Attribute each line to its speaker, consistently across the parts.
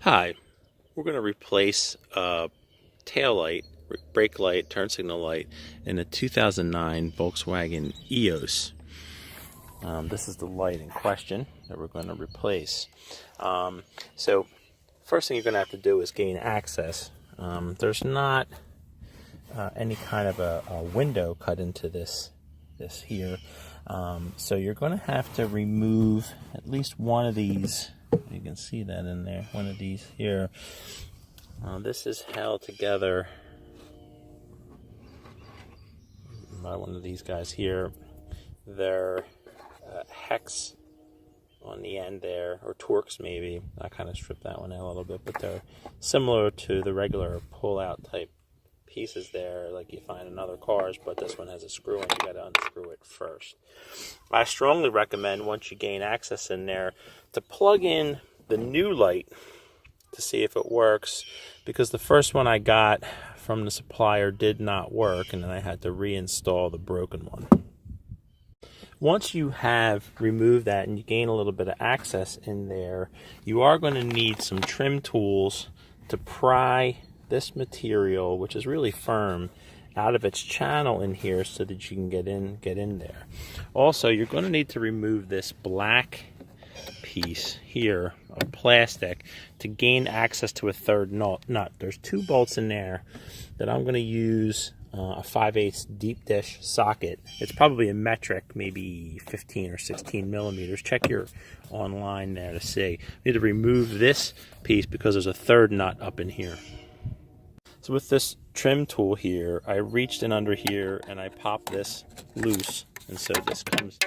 Speaker 1: Hi, we're going to replace a tail light, brake light, turn signal light in a 2009 Volkswagen Eos. This is the light in question that we're going to replace. So first thing you're going to have to do is gain access. There's not any kind of a window cut into this here. So you're going to have to remove at least one of these. You can see that in there, one of these here. This is held together by one of these guys here. They're hex on the end there, or Torx maybe. I kind of stripped that one out a little bit, but they're similar to the regular pull-out type pieces there, like you find in other cars, but this one has a screw and you got to unscrew it first. I strongly recommend, once you gain access in there, to plug in the new light to see if it works, because the first one I got from the supplier did not work, and then I had to reinstall the broken one. Once you have removed that and you gain a little bit of access in there, you are going to need some trim tools to pry this material, which is really firm, out of its channel in here so that you can get in there. Also, you're going to need to remove this black piece here of plastic to gain access to a third nut. There's two bolts in there that I'm going to use a 5/8 deep dish socket. It's probably a metric, maybe 15 or 16 millimeters. Check your online there to see. You need to remove this piece because there's a third nut up in here. So with this trim tool here, I reached in under here and I popped this loose, and so this comes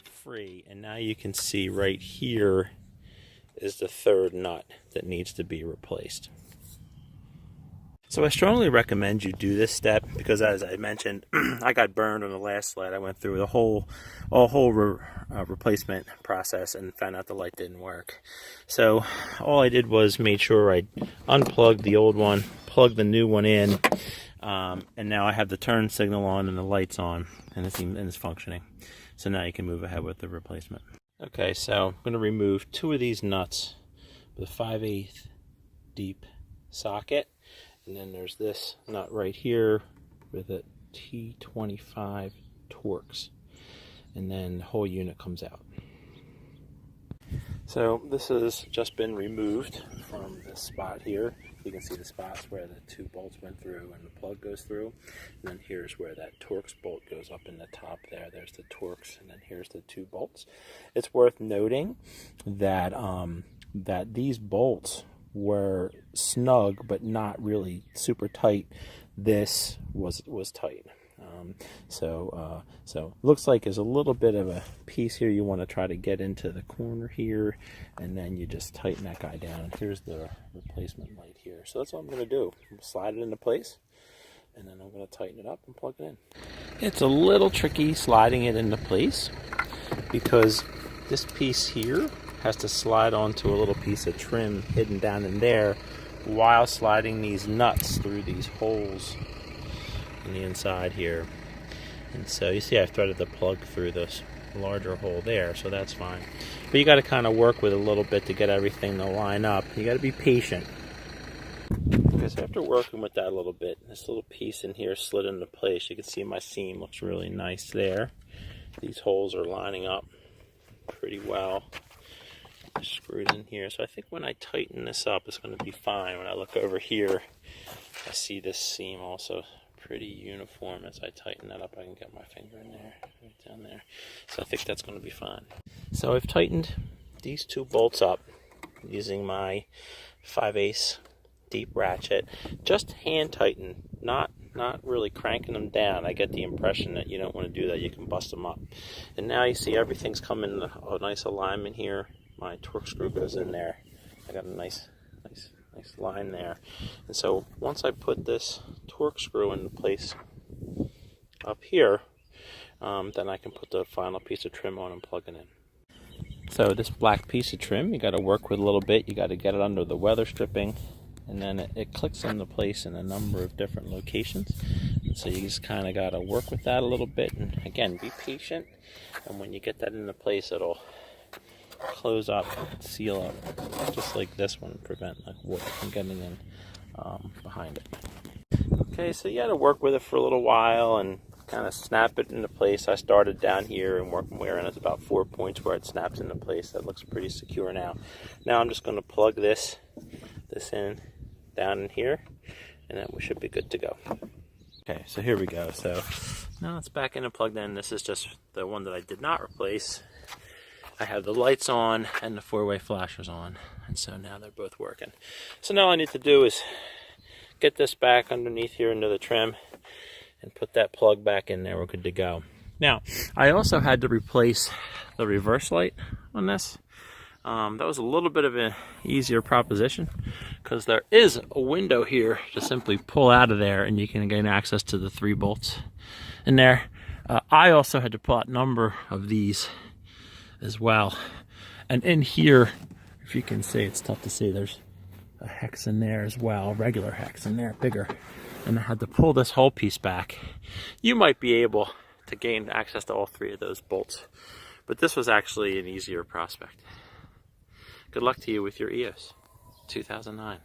Speaker 1: free, and now you can see right here is the third nut that needs to be replaced. So I strongly recommend you do this step because, as I mentioned, I got burned on the last slide. I went through the whole replacement process and found out the light didn't work. So all I did was made sure I unplugged the old one, plugged the new one in, and now I have the turn signal on and the lights on, and it's functioning. So now you can move ahead with the replacement. Okay, so I'm going to remove two of these nuts with a 5/8 deep socket. And then there's this nut right here with a T25 Torx. And then the whole unit comes out. So this has just been removed from this spot here. You can see the spots where the two bolts went through and the plug goes through. And then here's where that Torx bolt goes up in the top there. There's the Torx, and then here's the two bolts. It's worth noting that that these bolts were snug but not really super tight. This was tight. So looks like there's a little bit of a piece here you want to try to get into the corner here, and then you just tighten that guy down. And here's the replacement light here. So that's what I'm going to do. Slide it into place, and then I'm going to tighten it up and plug it in. It's a little tricky sliding it into place because this piece here has to slide onto a little piece of trim hidden down in there while sliding these nuts through these holes in the inside here. And so you see I've threaded the plug through this larger hole there, so that's fine. But you got to kind of work with it a little bit to get everything to line up. You got to be patient. Because after working with that a little bit, this little piece in here slid into place. You can see my seam looks really nice there. These holes are lining up pretty well. Screwed in here, so I think when I tighten this up it's going to be fine. When I look over here, I see this seam also pretty uniform. As I tighten that up, I can get my finger in there, right down there. So I think that's going to be fine. So I've tightened these two bolts up using my 5/8 deep ratchet. Just hand tighten, not really cranking them down. I get the impression that you don't want to do that. You can bust them up. And now you see everything's coming in a nice alignment here. My Torx screw goes in there. I got a nice line there. And so once I put this Torx screw into place up here, then I can put the final piece of trim on and plug it in. So this black piece of trim, you got to work with a little bit. You got to get it under the weather stripping, and then it clicks into place in a number of different locations. And so you just kind of got to work with that a little bit. And again, be patient. And when you get that into place, it'll close up, seal up, just like this one, prevent like water from getting in behind it. Okay, so you got to work with it for a little while and kind of snap it into place. I started down here and worked my way around. It's about 4 points where it snaps into place. That looks pretty secure now. Now I'm just going to plug this in down in here, and then we should be good to go. Okay, so here we go. So now it's back in and plugged in. This is just the one that I did not replace. I have the lights on and the four-way flashers on, and so now they're both working. So now all I need to do is get this back underneath here into the trim and put that plug back in there. We're good to go. Now, I also had to replace the reverse light on this. That was a little bit of an easier proposition because there is a window here to simply pull out of there and you can gain access to the 3 bolts in there. I also had to pull out a number of these as well. And in here, if you can see, it's tough to see, there's a hex in there as well, regular hex in there, bigger. And I had to pull this whole piece back. You might be able to gain access to all 3 of those bolts, but this was actually an easier prospect. Good luck to you with your Eos 2009.